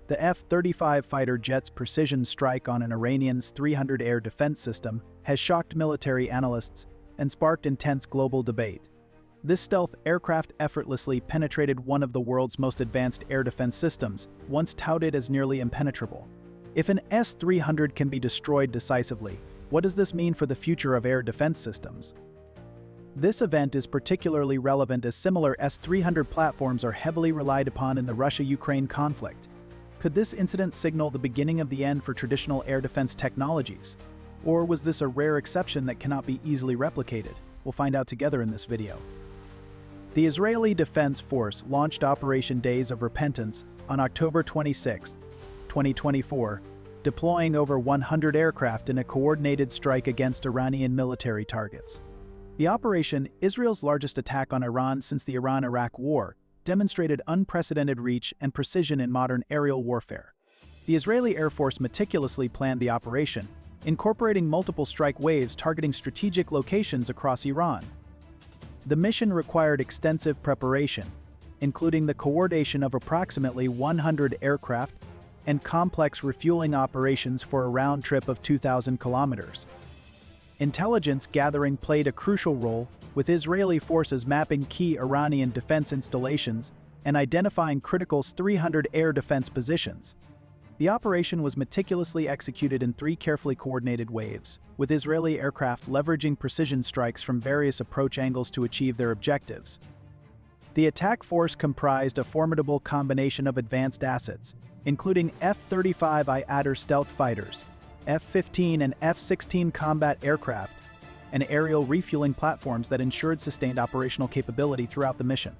The F-35 fighter jet's precision strike on an Iranian S-300 air defense system has shocked military analysts and sparked intense global debate. This stealth aircraft effortlessly penetrated one of the world's most advanced air defense systems, once touted as nearly impenetrable. If an S-300 can be destroyed decisively, what does this mean for the future of air defense systems? This event is particularly relevant as similar S-300 platforms are heavily relied upon in the Russia-Ukraine conflict. Could this incident signal the beginning of the end for traditional air defense technologies? Or was this a rare exception that cannot be easily replicated? We'll find out together in this video. The Israeli Defense Force launched Operation Days of Repentance on October 26, 2024, deploying over 100 aircraft in a coordinated strike against Iranian military targets. The operation, Israel's largest attack on Iran since the Iran-Iraq War, demonstrated unprecedented reach and precision in modern aerial warfare. The Israeli Air Force meticulously planned the operation, incorporating multiple strike waves targeting strategic locations across Iran. The mission required extensive preparation, including the coordination of approximately 100 aircraft and complex refueling operations for a round trip of 2,000 kilometers. Intelligence gathering played a crucial role, with Israeli forces mapping key Iranian defense installations and identifying critical S-300 air defense positions. The operation was meticulously executed in 3 carefully coordinated waves, with Israeli aircraft leveraging precision strikes from various approach angles to achieve their objectives. The attack force comprised a formidable combination of advanced assets, including F-35 Iadar stealth fighters, F-15 and F-16 combat aircraft, and aerial refueling platforms that ensured sustained operational capability throughout the mission.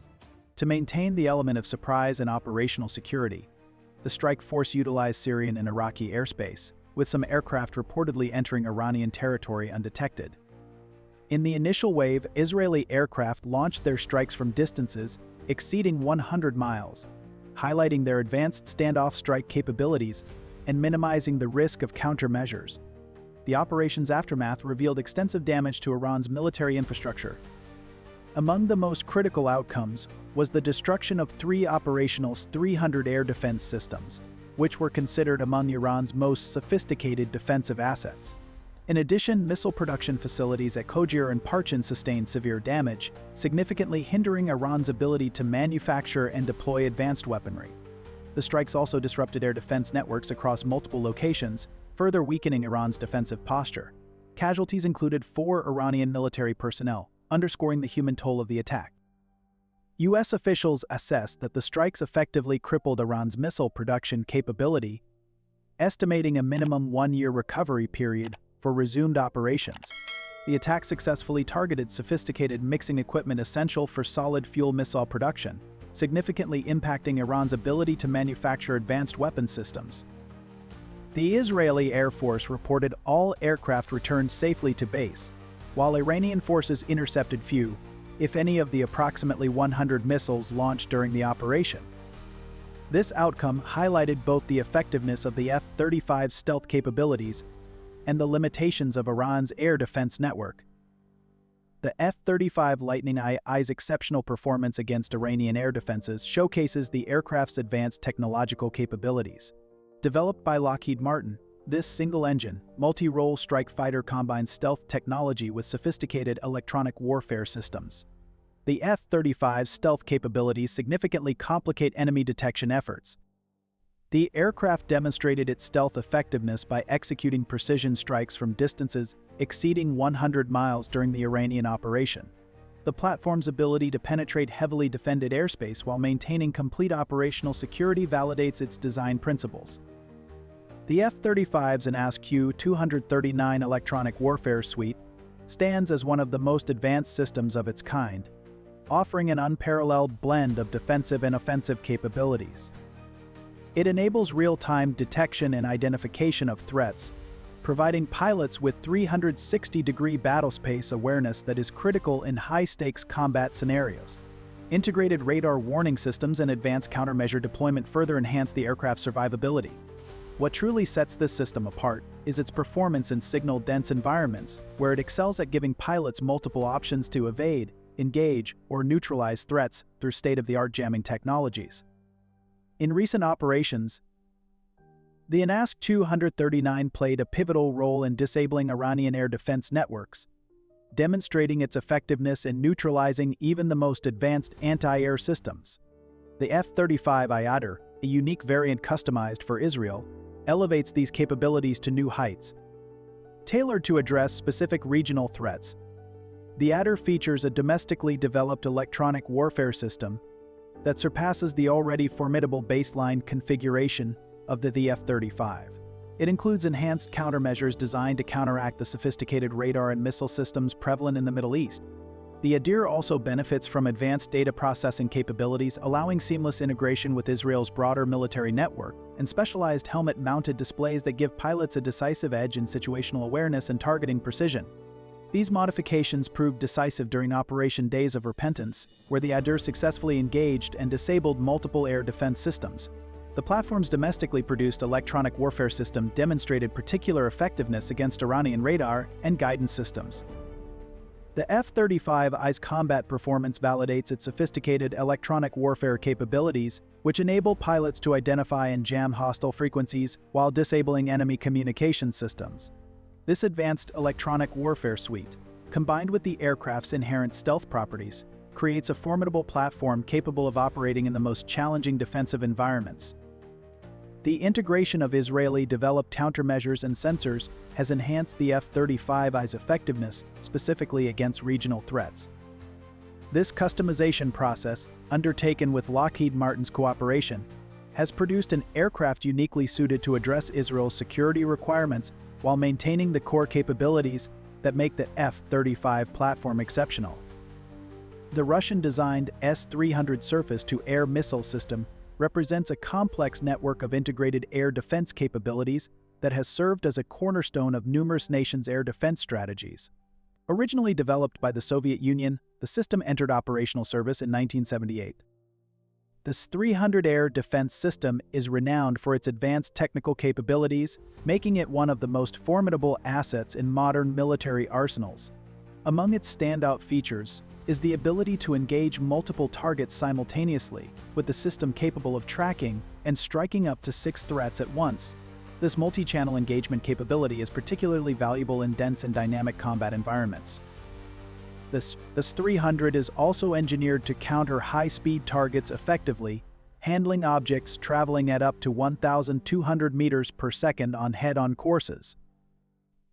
To maintain the element of surprise and operational security, the strike force utilized Syrian and Iraqi airspace, with some aircraft reportedly entering Iranian territory undetected. In the initial wave, Israeli aircraft launched their strikes from distances exceeding 100 miles, highlighting their advanced standoff strike capabilities and minimizing the risk of countermeasures. The operation's aftermath revealed extensive damage to Iran's military infrastructure. Among the most critical outcomes was the destruction of 3 operational S-300 air defense systems, which were considered among Iran's most sophisticated defensive assets. In addition, missile production facilities at Khojair and Parchin sustained severe damage, significantly hindering Iran's ability to manufacture and deploy advanced weaponry. The strikes also disrupted air defense networks across multiple locations, further weakening Iran's defensive posture. Casualties included 4 Iranian military personnel, underscoring the human toll of the attack. U.S. officials assessed that the strikes effectively crippled Iran's missile production capability, estimating a minimum 1-year recovery period for resumed operations. The attack successfully targeted sophisticated mixing equipment essential for solid fuel missile production, significantly impacting Iran's ability to manufacture advanced weapon systems. The Israeli Air Force reported all aircraft returned safely to base, while Iranian forces intercepted few, if any, of the approximately 100 missiles launched during the operation. This outcome highlighted both the effectiveness of the F-35 stealth capabilities and the limitations of Iran's air defense network. The F-35 Lightning II's exceptional performance against Iranian air defenses showcases the aircraft's advanced technological capabilities. Developed by Lockheed Martin, this single-engine, multi-role strike fighter combines stealth technology with sophisticated electronic warfare systems. The F-35's stealth capabilities significantly complicate enemy detection efforts. The aircraft demonstrated its stealth effectiveness by executing precision strikes from distances exceeding 100 miles during the Iranian operation. The platform's ability to penetrate heavily defended airspace while maintaining complete operational security validates its design principles. The F-35's ASQ-239 electronic warfare suite stands as one of the most advanced systems of its kind, offering an unparalleled blend of defensive and offensive capabilities. It enables real-time detection and identification of threats, providing pilots with 360-degree battlespace awareness that is critical in high-stakes combat scenarios. Integrated radar warning systems and advanced countermeasure deployment further enhance the aircraft's survivability. What truly sets this system apart is its performance in signal-dense environments, where it excels at giving pilots multiple options to evade, engage, or neutralize threats through state-of-the-art jamming technologies. In recent operations, The An-239 played a pivotal role in disabling Iranian air defense networks, demonstrating its effectiveness in neutralizing even the most advanced anti-air systems. The F-35 Iadar, a unique variant customized for Israel, elevates these capabilities to new heights. Tailored to address specific regional threats, the Iadar features a domestically developed electronic warfare system that surpasses the already formidable baseline configuration of the F-35. It includes enhanced countermeasures designed to counteract the sophisticated radar and missile systems prevalent in the Middle East. The Iadar also benefits from advanced data processing capabilities, allowing seamless integration with Israel's broader military network, and specialized helmet-mounted displays that give pilots a decisive edge in situational awareness and targeting precision. These modifications proved decisive during Operation Days of Repentance, where the Iadar successfully engaged and disabled multiple air defense systems. The platform's domestically produced electronic warfare system demonstrated particular effectiveness against Iranian radar and guidance systems. The F-35I's combat performance validates its sophisticated electronic warfare capabilities, which enable pilots to identify and jam hostile frequencies while disabling enemy communication systems. This advanced electronic warfare suite, combined with the aircraft's inherent stealth properties, creates a formidable platform capable of operating in the most challenging defensive environments. The integration of Israeli-developed countermeasures and sensors has enhanced the F-35I's effectiveness, specifically against regional threats. This customization process, undertaken with Lockheed Martin's cooperation, has produced an aircraft uniquely suited to address Israel's security requirements while maintaining the core capabilities that make the F-35 platform exceptional. The Russian-designed S-300 surface-to-air missile system represents a complex network of integrated air defense capabilities that has served as a cornerstone of numerous nations' air defense strategies. Originally developed by the Soviet Union, the system entered operational service in 1978. The S-300 air defense system is renowned for its advanced technical capabilities, making it one of the most formidable assets in modern military arsenals. Among its standout features is the ability to engage multiple targets simultaneously, with the system capable of tracking and striking up to 6 threats at once. This multi-channel engagement capability is particularly valuable in dense and dynamic combat environments. The S-300 is also engineered to counter high-speed targets effectively, handling objects traveling at up to 1,200 meters per second on head-on courses.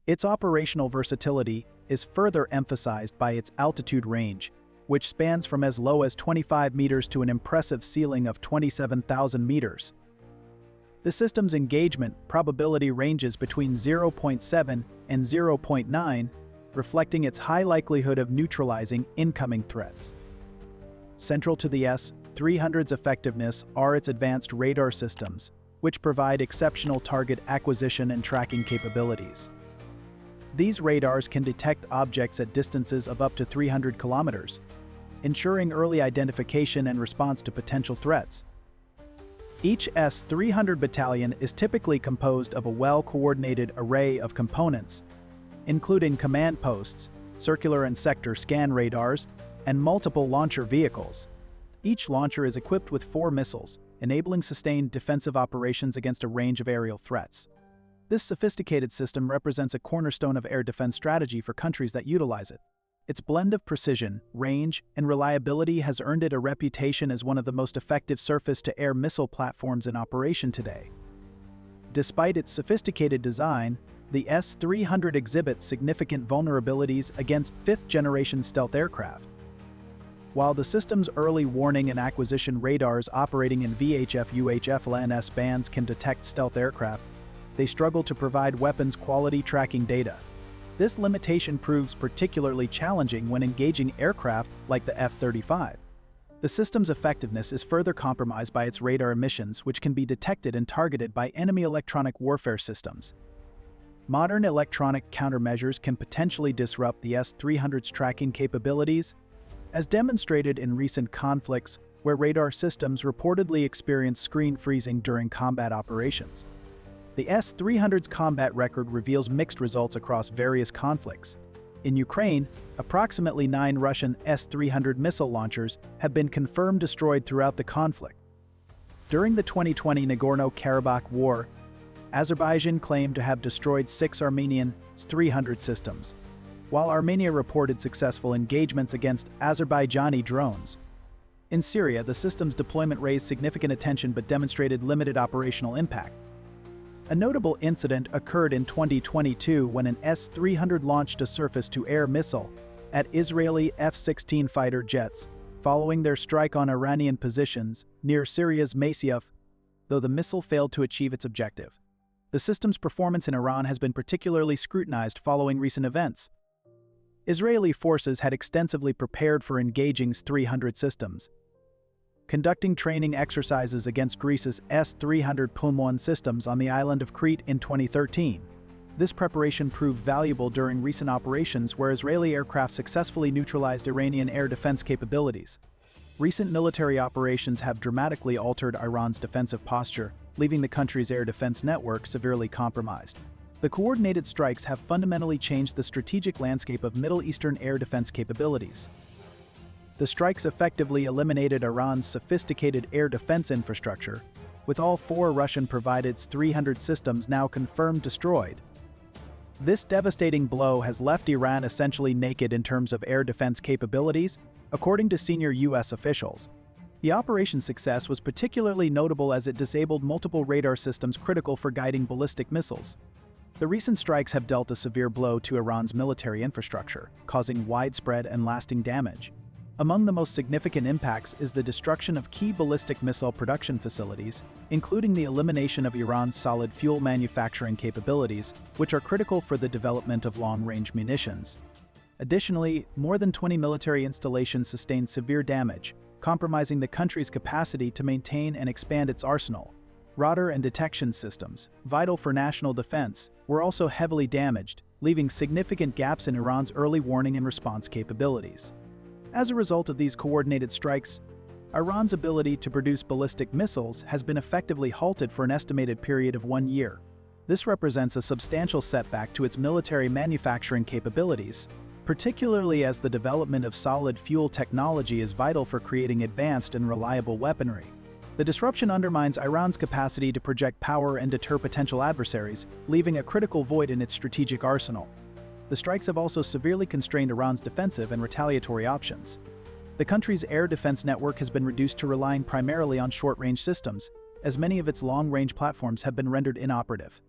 Its operational versatility is further emphasized by its altitude range, which spans from as low as 25 meters to an impressive ceiling of 27,000 meters. The system's engagement probability ranges between 0.7 and 0.9, reflecting its high likelihood of neutralizing incoming threats. Central to the S-300's effectiveness are its advanced radar systems, which provide exceptional target acquisition and tracking capabilities. These radars can detect objects at distances of up to 300 kilometers, ensuring early identification and response to potential threats. Each S-300 battalion is typically composed of a well-coordinated array of components, including command posts, circular and sector scan radars, and multiple launcher vehicles. Each launcher is equipped with 4 missiles, enabling sustained defensive operations against a range of aerial threats. This sophisticated system represents a cornerstone of air defense strategy for countries that utilize it. Its blend of precision, range, and reliability has earned it a reputation as one of the most effective surface-to-air missile platforms in operation today. Despite its sophisticated design, the S-300 exhibits significant vulnerabilities against 5th-generation stealth aircraft. While the system's early warning and acquisition radars operating in VHF-UHF LAN-S bands can detect stealth aircraft, they struggle to provide weapons quality tracking data. This limitation proves particularly challenging when engaging aircraft like the F-35. The system's effectiveness is further compromised by its radar emissions, which can be detected and targeted by enemy electronic warfare systems. Modern electronic countermeasures can potentially disrupt the S-300's tracking capabilities, as demonstrated in recent conflicts where radar systems reportedly experience screen freezing during combat operations. The S-300's combat record reveals mixed results across various conflicts. In Ukraine, approximately 9 Russian S-300 missile launchers have been confirmed destroyed throughout the conflict. During the 2020 Nagorno-Karabakh War, Azerbaijan claimed to have destroyed 6 Armenian S-300 systems, while Armenia reported successful engagements against Azerbaijani drones. In Syria, the system's deployment raised significant attention but demonstrated limited operational impact. A notable incident occurred in 2022 when an S-300 launched a surface-to-air missile at Israeli F-16 fighter jets, following their strike on Iranian positions near Syria's Masyaf, though the missile failed to achieve its objective. The system's performance in Iran has been particularly scrutinized following recent events. Israeli forces had extensively prepared for engaging S-300 systems, conducting training exercises against Greece's S-300 Pum-1 systems on the island of Crete in 2013. This preparation proved valuable during recent operations where Israeli aircraft successfully neutralized Iranian air defense capabilities. Recent military operations have dramatically altered Iran's defensive posture, leaving the country's air defense network severely compromised. The coordinated strikes have fundamentally changed the strategic landscape of Middle Eastern air defense capabilities. The strikes effectively eliminated Iran's sophisticated air defense infrastructure, with all 4 Russian-provided S-300 systems now confirmed destroyed. This devastating blow has left Iran essentially naked in terms of air defense capabilities, according to senior U.S. officials. The operation's success was particularly notable as it disabled multiple radar systems critical for guiding ballistic missiles. The recent strikes have dealt a severe blow to Iran's military infrastructure, causing widespread and lasting damage. Among the most significant impacts is the destruction of key ballistic missile production facilities, including the elimination of Iran's solid fuel manufacturing capabilities, which are critical for the development of long-range munitions. Additionally, more than 20 military installations sustained severe damage, compromising the country's capacity to maintain and expand its arsenal. Radar and detection systems, vital for national defense, were also heavily damaged, leaving significant gaps in Iran's early warning and response capabilities. As a result of these coordinated strikes, Iran's ability to produce ballistic missiles has been effectively halted for an estimated period of 1 year. This represents a substantial setback to its military manufacturing capabilities, particularly as the development of solid fuel technology is vital for creating advanced and reliable weaponry. The disruption undermines Iran's capacity to project power and deter potential adversaries, leaving a critical void in its strategic arsenal. The strikes have also severely constrained Iran's defensive and retaliatory options. The country's air defense network has been reduced to relying primarily on short-range systems, as many of its long-range platforms have been rendered inoperative.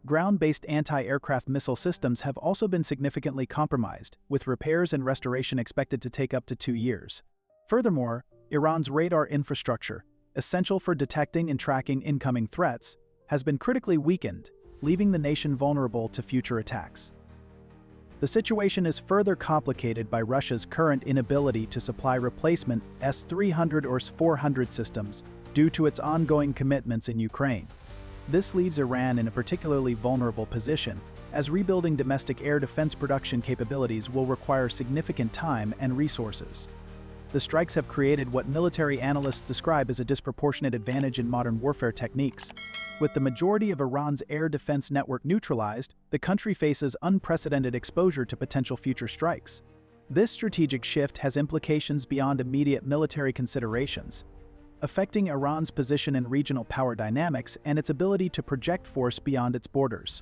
Ground-based anti-aircraft missile systems have also been significantly compromised, with repairs and restoration expected to take up to 2 years. Furthermore, Iran's radar infrastructure, essential for detecting and tracking incoming threats, has been critically weakened, leaving the nation vulnerable to future attacks. The situation is further complicated by Russia's current inability to supply replacement S-300 or S-400 systems due to its ongoing commitments in Ukraine. This leaves Iran in a particularly vulnerable position, as rebuilding domestic air defense production capabilities will require significant time and resources. The strikes have created what military analysts describe as a disproportionate advantage in modern warfare techniques. With the majority of Iran's air defense network neutralized, the country faces unprecedented exposure to potential future strikes. This strategic shift has implications beyond immediate military considerations, affecting Iran's position in regional power dynamics and its ability to project force beyond its borders.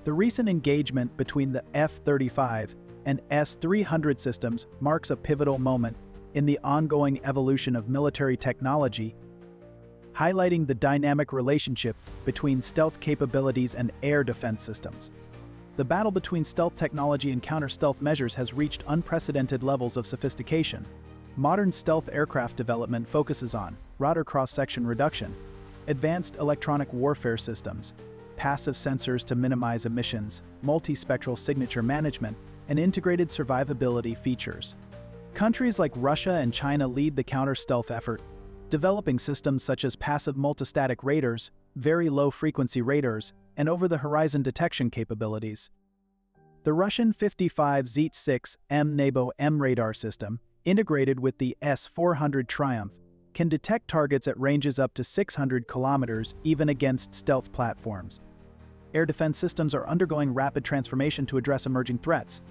The recent engagement between the F-35 and S-300 systems marks a pivotal moment in the ongoing evolution of military technology, highlighting the dynamic relationship between stealth capabilities and air defense systems. The battle between stealth technology and counter-stealth measures has reached unprecedented levels of sophistication. Modern stealth aircraft development focuses on radar cross-section reduction, advanced electronic warfare systems, passive sensors to minimize emissions, multispectral signature management, and integrated survivability features. Countries like Russia and China lead the counter-stealth effort, developing systems such as passive multistatic radars, very low-frequency radars, and over-the-horizon detection capabilities. The Russian F-35 Z-6M NABO M radar system, integrated with the S-400 Triumph, can detect targets at ranges up to 600 kilometers even against stealth platforms. Air defense systems are undergoing rapid transformation to address emerging threats.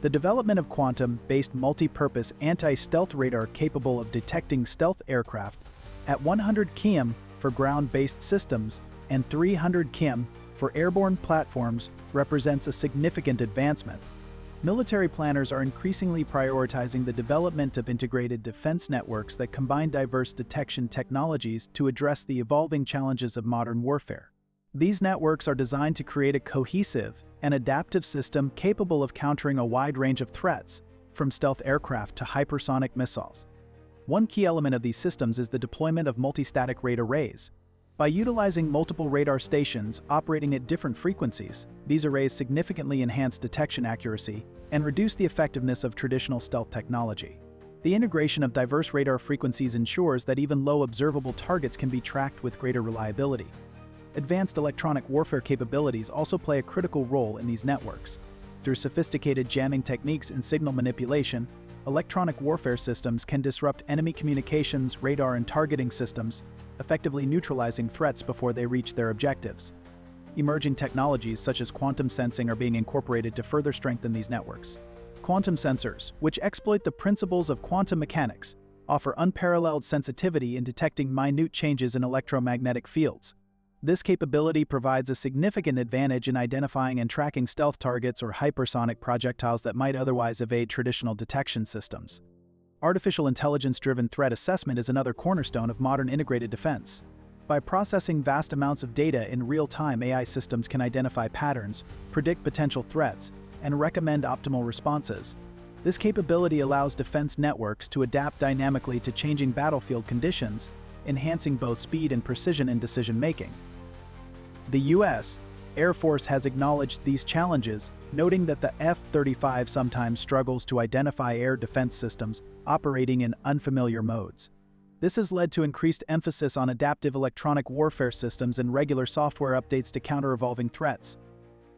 The development of quantum-based multi-purpose anti-stealth radar capable of detecting stealth aircraft at 100 km for ground-based systems and 300 km for airborne platforms represents a significant advancement. Military planners are increasingly prioritizing the development of integrated defense networks that combine diverse detection technologies to address the evolving challenges of modern warfare. These networks are designed to create a cohesive and adaptive system capable of countering a wide range of threats, from stealth aircraft to hypersonic missiles. One key element of these systems is the deployment of multi-static radar arrays. By utilizing multiple radar stations operating at different frequencies, these arrays significantly enhance detection accuracy and reduce the effectiveness of traditional stealth technology. The integration of diverse radar frequencies ensures that even low observable targets can be tracked with greater reliability. Advanced electronic warfare capabilities also play a critical role in these networks. Through sophisticated jamming techniques and signal manipulation, electronic warfare systems can disrupt enemy communications, radar, and targeting systems, effectively neutralizing threats before they reach their objectives. Emerging technologies such as quantum sensing are being incorporated to further strengthen these networks. Quantum sensors, which exploit the principles of quantum mechanics, offer unparalleled sensitivity in detecting minute changes in electromagnetic fields. This capability provides a significant advantage in identifying and tracking stealth targets or hypersonic projectiles that might otherwise evade traditional detection systems. Artificial intelligence-driven threat assessment is another cornerstone of modern integrated defense. By processing vast amounts of data in real time, AI systems can identify patterns, predict potential threats, and recommend optimal responses. This capability allows defense networks to adapt dynamically to changing battlefield conditions, enhancing both speed and precision in decision-making. The U.S. Air Force has acknowledged these challenges, noting that the F-35 sometimes struggles to identify air defense systems operating in unfamiliar modes. This has led to increased emphasis on adaptive electronic warfare systems and regular software updates to counter evolving threats.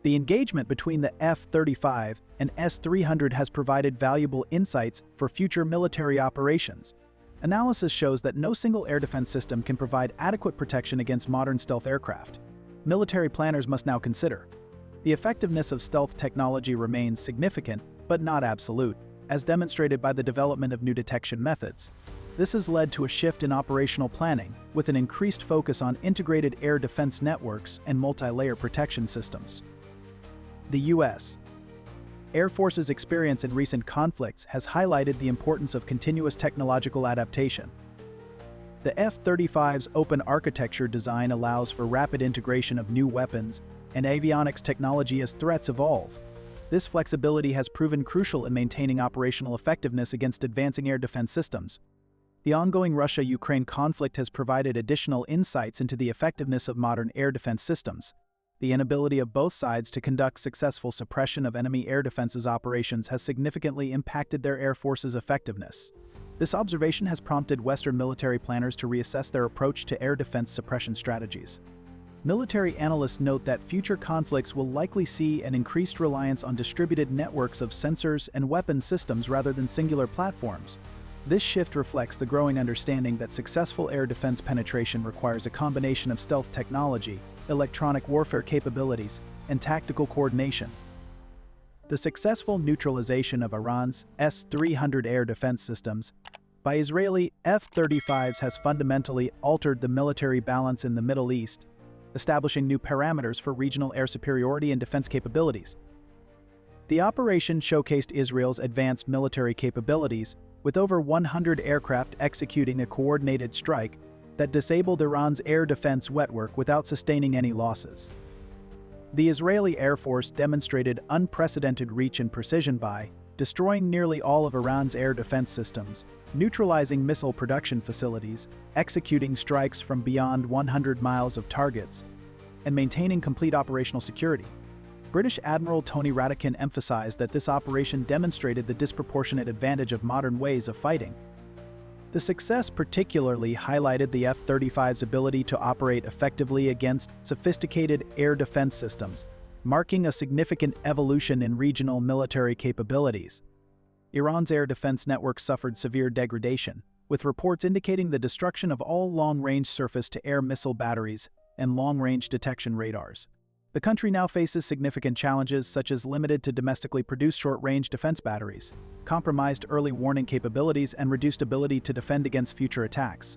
The engagement between the F-35 and S-300 has provided valuable insights for future military operations. Analysis shows that no single air defense system can provide adequate protection against modern stealth aircraft. Military planners must now consider. The effectiveness of stealth technology remains significant, but not absolute, as demonstrated by the development of new detection methods. This has led to a shift in operational planning, with an increased focus on integrated air defense networks and multi-layer protection systems. The U.S. Air Force's experience in recent conflicts has highlighted the importance of continuous technological adaptation. The F-35's open architecture design allows for rapid integration of new weapons and avionics technology as threats evolve. This flexibility has proven crucial in maintaining operational effectiveness against advancing air defense systems. The ongoing Russia-Ukraine conflict has provided additional insights into the effectiveness of modern air defense systems. The inability of both sides to conduct successful suppression of enemy air defenses operations has significantly impacted their air force's effectiveness. This observation has prompted Western military planners to reassess their approach to air defense suppression strategies. Military analysts note that future conflicts will likely see an increased reliance on distributed networks of sensors and weapon systems rather than singular platforms. This shift reflects the growing understanding that successful air defense penetration requires a combination of stealth technology, electronic warfare capabilities, and tactical coordination. The successful neutralization of Iran's S-300 air defense systems by Israeli F-35s has fundamentally altered the military balance in the Middle East, establishing new parameters for regional air superiority and defense capabilities. The operation showcased Israel's advanced military capabilities, with over 100 aircraft executing a coordinated strike that disabled Iran's air defense network without sustaining any losses. The Israeli Air Force demonstrated unprecedented reach and precision by destroying nearly all of Iran's air defense systems, neutralizing missile production facilities, executing strikes from beyond 100 miles of targets, and maintaining complete operational security. British Admiral Tony Radakin emphasized that this operation demonstrated the disproportionate advantage of modern ways of fighting. The success particularly highlighted the F-35's ability to operate effectively against sophisticated air defense systems, marking a significant evolution in regional military capabilities. Iran's air defense network suffered severe degradation, with reports indicating the destruction of all long-range surface-to-air missile batteries and long-range detection radars. The country now faces significant challenges such as limited to domestically produced short-range defense batteries, compromised early warning capabilities, and reduced ability to defend against future attacks.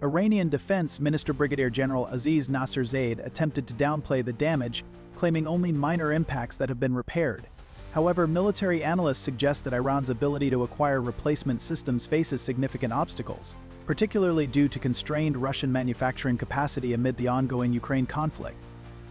Iranian Defense Minister Brigadier General Aziz Nasser-Zaid attempted to downplay the damage, claiming only minor impacts that have been repaired. However, military analysts suggest that Iran's ability to acquire replacement systems faces significant obstacles, particularly due to constrained Russian manufacturing capacity amid the ongoing Ukraine conflict.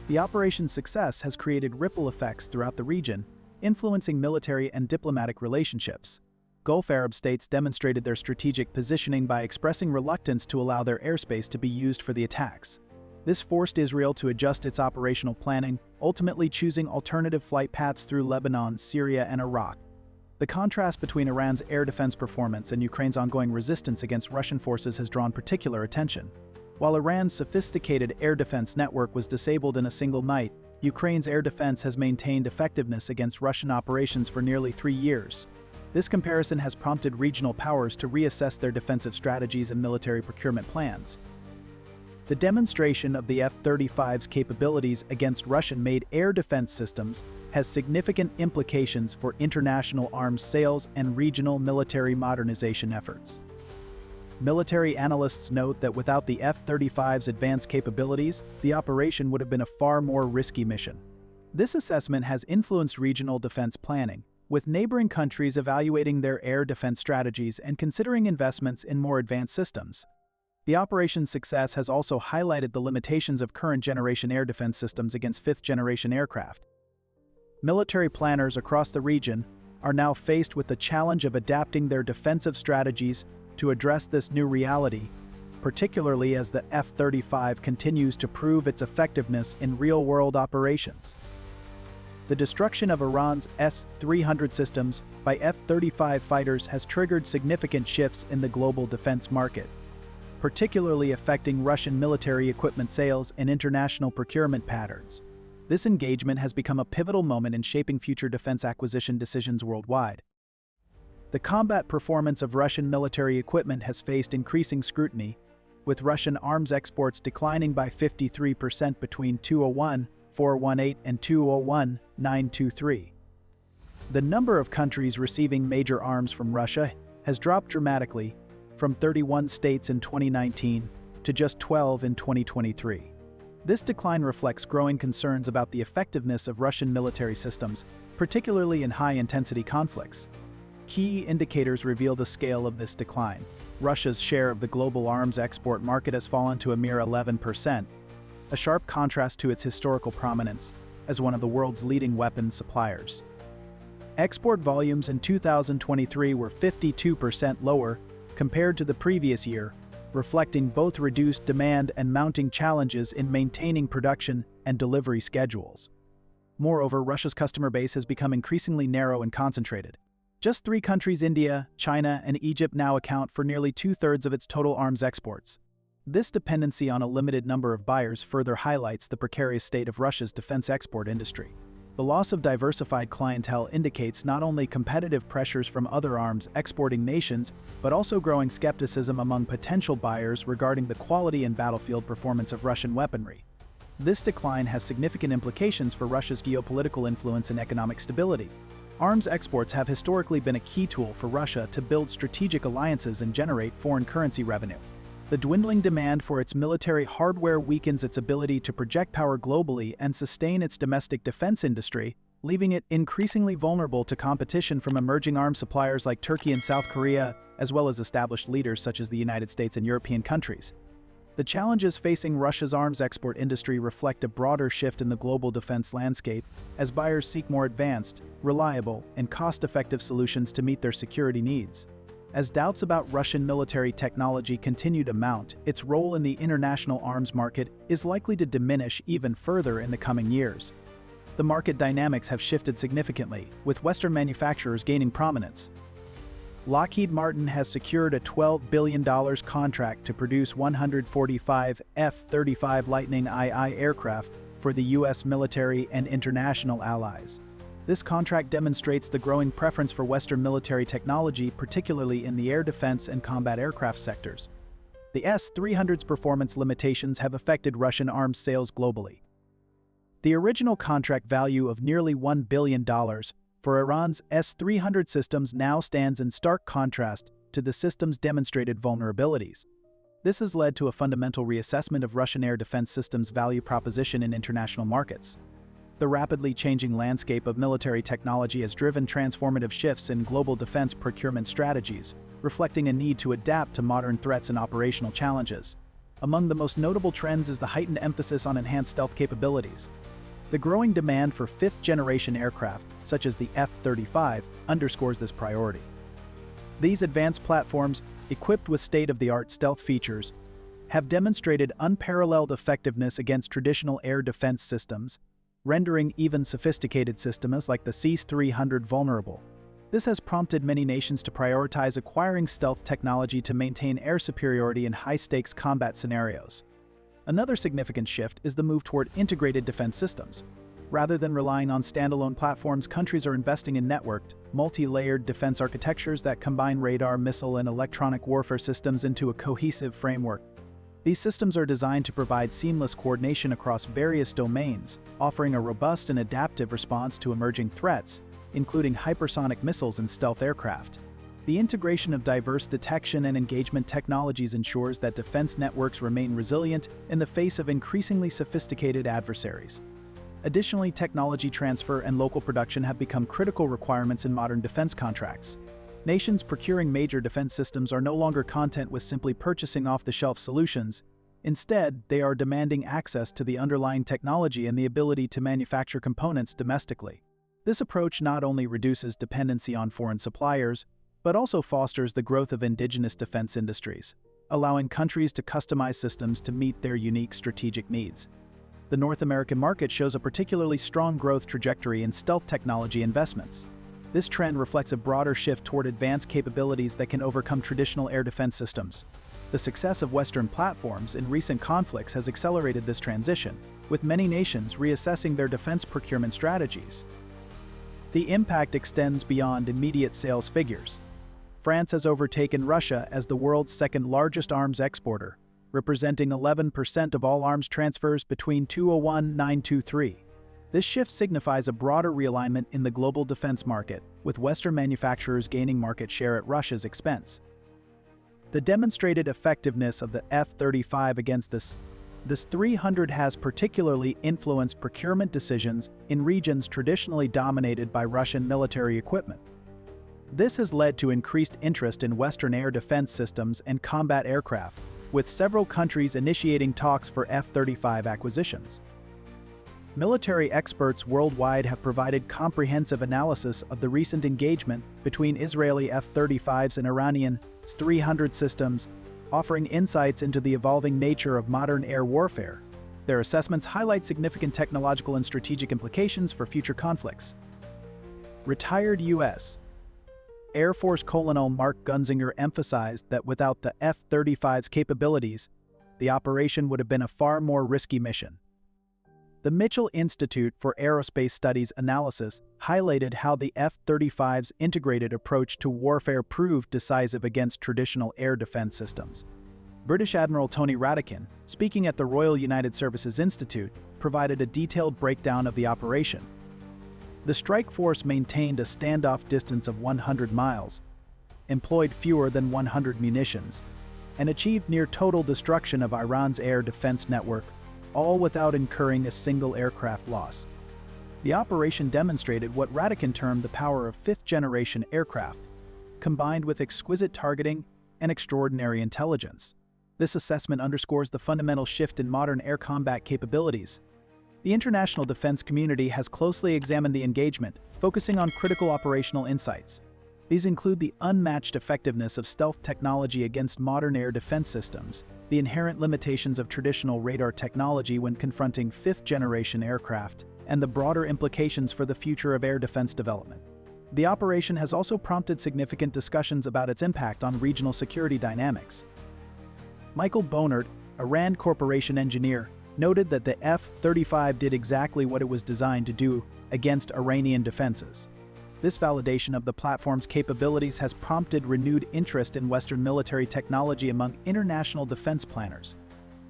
The operation's success has created ripple effects throughout the region, influencing military and diplomatic relationships. Gulf Arab states demonstrated their strategic positioning by expressing reluctance to allow their airspace to be used for the attacks. This forced Israel to adjust its operational planning, ultimately choosing alternative flight paths through Lebanon, Syria, and Iraq. The contrast between Iran's air defense performance and Ukraine's ongoing resistance against Russian forces has drawn particular attention. While Iran's sophisticated air defense network was disabled in a single night, Ukraine's air defense has maintained effectiveness against Russian operations for nearly 3 years. This comparison has prompted regional powers to reassess their defensive strategies and military procurement plans. The demonstration of the F-35's capabilities against Russian-made air defense systems has significant implications for international arms sales and regional military modernization efforts. Military analysts note that without the F-35's advanced capabilities, the operation would have been a far more risky mission. This assessment has influenced regional defense planning, with neighboring countries evaluating their air defense strategies and considering investments in more advanced systems. The operation's success has also highlighted the limitations of current-generation air defense systems against fifth-generation aircraft. Military planners across the region are now faced with the challenge of adapting their defensive strategies to address this new reality, particularly as the F-35 continues to prove its effectiveness in real-world operations. The destruction of Iran's S-300 systems by F-35 fighters has triggered significant shifts in the global defense market, particularly affecting Russian military equipment sales and international procurement patterns. This engagement has become a pivotal moment in shaping future defense acquisition decisions worldwide. The combat performance of Russian military equipment has faced increasing scrutiny, with Russian arms exports declining by 53% between 2014-18 and 2019-23. The number of countries receiving major arms from Russia has dropped dramatically, from 31 states in 2019 to just 12 in 2023. This decline reflects growing concerns about the effectiveness of Russian military systems, particularly in high-intensity conflicts. Key indicators reveal the scale of this decline. Russia's share of the global arms export market has fallen to a mere 11%, a sharp contrast to its historical prominence as one of the world's leading weapons suppliers. Export volumes in 2023 were 52% lower compared to the previous year, reflecting both reduced demand and mounting challenges in maintaining production and delivery schedules. Moreover, Russia's customer base has become increasingly narrow and concentrated. Just 3 countries, India, China, and Egypt, now account for nearly 2/3 of its total arms exports. This dependency on a limited number of buyers further highlights the precarious state of Russia's defense export industry. The loss of diversified clientele indicates not only competitive pressures from other arms exporting nations, but also growing skepticism among potential buyers regarding the quality and battlefield performance of Russian weaponry. This decline has significant implications for Russia's geopolitical influence and economic stability. Arms exports have historically been a key tool for Russia to build strategic alliances and generate foreign currency revenue. The dwindling demand for its military hardware weakens its ability to project power globally and sustain its domestic defense industry, leaving it increasingly vulnerable to competition from emerging arms suppliers like Turkey and South Korea, as well as established leaders such as the United States and European countries. The challenges facing Russia's arms export industry reflect a broader shift in the global defense landscape as buyers seek more advanced, reliable, and cost-effective solutions to meet their security needs. As doubts about Russian military technology continue to mount, its role in the international arms market is likely to diminish even further in the coming years. The market dynamics have shifted significantly, with Western manufacturers gaining prominence. Lockheed Martin has secured a $12 billion contract to produce 145 F-35 Lightning II aircraft for the U.S. military and international allies. This contract demonstrates the growing preference for Western military technology, particularly in the air defense and combat aircraft sectors. The S-300's performance limitations have affected Russian arms sales globally. The original contract value of nearly $1 billion for Iran's S-300 systems now stands in stark contrast to the system's demonstrated vulnerabilities. This has led to a fundamental reassessment of Russian air defense systems' value proposition in international markets. The rapidly changing landscape of military technology has driven transformative shifts in global defense procurement strategies, reflecting a need to adapt to modern threats and operational challenges. Among the most notable trends is the heightened emphasis on enhanced stealth capabilities. The growing demand for fifth-generation aircraft, such as the F-35, underscores this priority. These advanced platforms, equipped with state-of-the-art stealth features, have demonstrated unparalleled effectiveness against traditional air defense systems, rendering even sophisticated systems like the S-300 vulnerable. This has prompted many nations to prioritize acquiring stealth technology to maintain air superiority in high-stakes combat scenarios. Another significant shift is the move toward integrated defense systems. Rather than relying on standalone platforms, countries are investing in networked, multi-layered defense architectures that combine radar, missile, and electronic warfare systems into a cohesive framework. These systems are designed to provide seamless coordination across various domains, offering a robust and adaptive response to emerging threats, including hypersonic missiles and stealth aircraft. The integration of diverse detection and engagement technologies ensures that defense networks remain resilient in the face of increasingly sophisticated adversaries. Additionally, technology transfer and local production have become critical requirements in modern defense contracts. Nations procuring major defense systems are no longer content with simply purchasing off-the-shelf solutions. Instead, they are demanding access to the underlying technology and the ability to manufacture components domestically. This approach not only reduces dependency on foreign suppliers, but also fosters the growth of indigenous defense industries, allowing countries to customize systems to meet their unique strategic needs. The North American market shows a particularly strong growth trajectory in stealth technology investments. This trend reflects a broader shift toward advanced capabilities that can overcome traditional air defense systems. The success of Western platforms in recent conflicts has accelerated this transition, with many nations reassessing their defense procurement strategies. The impact extends beyond immediate sales figures. France has overtaken Russia as the world's second-largest arms exporter, representing 11% of all arms transfers between 2001 and 2023. This shift signifies a broader realignment in the global defense market, with Western manufacturers gaining market share at Russia's expense. The demonstrated effectiveness of the F-35 against this S-300 has particularly influenced procurement decisions in regions traditionally dominated by Russian military equipment. This has led to increased interest in Western air defense systems and combat aircraft, with several countries initiating talks for F-35 acquisitions. Military experts worldwide have provided comprehensive analysis of the recent engagement between Israeli F-35s and Iranian S-300 systems, offering insights into the evolving nature of modern air warfare. Their assessments highlight significant technological and strategic implications for future conflicts. Retired U.S. Air Force Colonel Mark Gunzinger emphasized that without the F-35's capabilities, the operation would have been a far more risky mission. The Mitchell Institute for Aerospace Studies analysis highlighted how the F-35's integrated approach to warfare proved decisive against traditional air defense systems. British Admiral Tony Radakin, speaking at the Royal United Services Institute, provided a detailed breakdown of the operation. The strike force maintained a standoff distance of 100 miles, employed fewer than 100 munitions, and achieved near total destruction of Iran's air defense network, all without incurring a single aircraft loss. The operation demonstrated what Radakin termed the power of fifth-generation aircraft, combined with exquisite targeting and extraordinary intelligence. This assessment underscores the fundamental shift in modern air combat capabilities. The international defense community has closely examined the engagement, focusing on critical operational insights. These include the unmatched effectiveness of stealth technology against modern air defense systems, the inherent limitations of traditional radar technology when confronting fifth-generation aircraft, and the broader implications for the future of air defense development. The operation has also prompted significant discussions about its impact on regional security dynamics. Michael Bonert, a Rand Corporation engineer, noted that the F-35 did exactly what it was designed to do against Iranian defenses. This validation of the platform's capabilities has prompted renewed interest in Western military technology among international defense planners.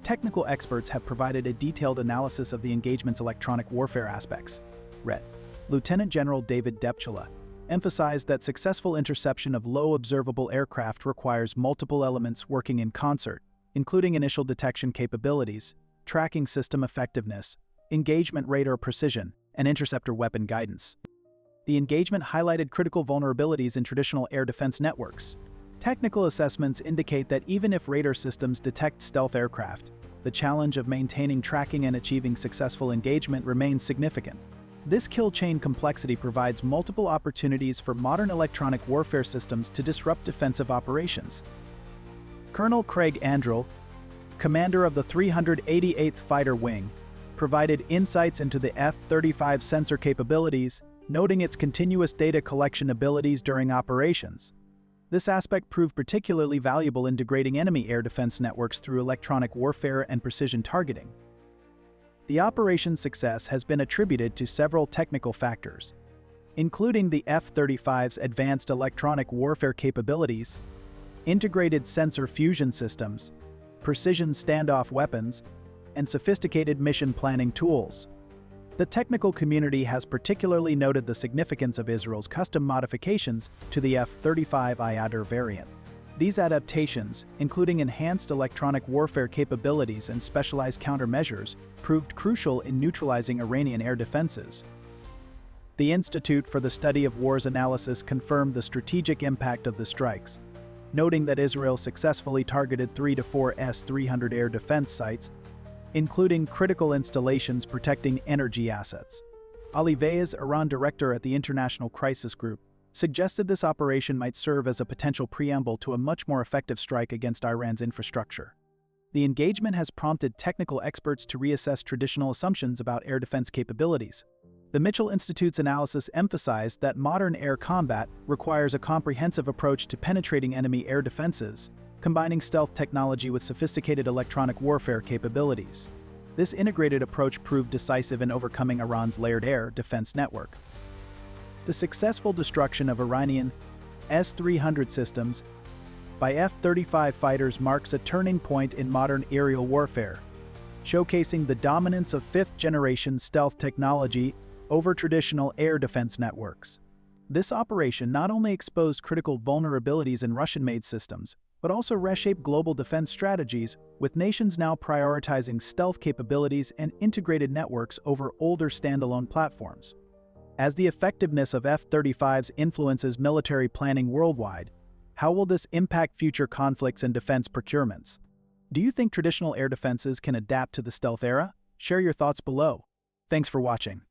Technical experts have provided a detailed analysis of the engagement's electronic warfare aspects. Ret. Lieutenant General David Depchula emphasized that successful interception of low observable aircraft requires multiple elements working in concert, including initial detection capabilities, tracking system effectiveness, engagement radar precision, and interceptor weapon guidance. The engagement highlighted critical vulnerabilities in traditional air defense networks. Technical assessments indicate that even if radar systems detect stealth aircraft, the challenge of maintaining tracking and achieving successful engagement remains significant. This kill chain complexity provides multiple opportunities for modern electronic warfare systems to disrupt defensive operations. Colonel Craig Andrell, commander of the 388th Fighter Wing, provided insights into the F-35 sensor capabilities, noting its continuous data collection abilities during operations. This aspect proved particularly valuable in degrading enemy air defense networks through electronic warfare and precision targeting. The operation's success has been attributed to several technical factors, including the F-35's advanced electronic warfare capabilities, integrated sensor fusion systems, precision standoff weapons, and sophisticated mission planning tools. The technical community has particularly noted the significance of Israel's custom modifications to the F-35 Iadar variant. These adaptations, including enhanced electronic warfare capabilities and specialized countermeasures, proved crucial in neutralizing Iranian air defenses. The Institute for the Study of Wars analysis confirmed the strategic impact of the strikes, noting that Israel successfully targeted 3 to 4 S-300 air defense sites, including critical installations protecting energy assets. Ali Veyes, Iran director at the International Crisis Group, suggested this operation might serve as a potential preamble to a much more effective strike against Iran's infrastructure. The engagement has prompted technical experts to reassess traditional assumptions about air defense capabilities. The Mitchell Institute's analysis emphasized that modern air combat requires a comprehensive approach to penetrating enemy air defenses, combining stealth technology with sophisticated electronic warfare capabilities. This integrated approach proved decisive in overcoming Iran's layered air defense network. The successful destruction of Iranian S-300 systems by F-35 fighters marks a turning point in modern aerial warfare, showcasing the dominance of fifth-generation stealth technology over traditional air defense networks. This operation not only exposed critical vulnerabilities in Russian-made systems, but also reshaped global defense strategies, with nations now prioritizing stealth capabilities and integrated networks over older standalone platforms. As the effectiveness of F-35s influences military planning worldwide, how will this impact future conflicts and defense procurements? Do you think traditional air defenses can adapt to the stealth era? Share your thoughts below. Thanks for watching.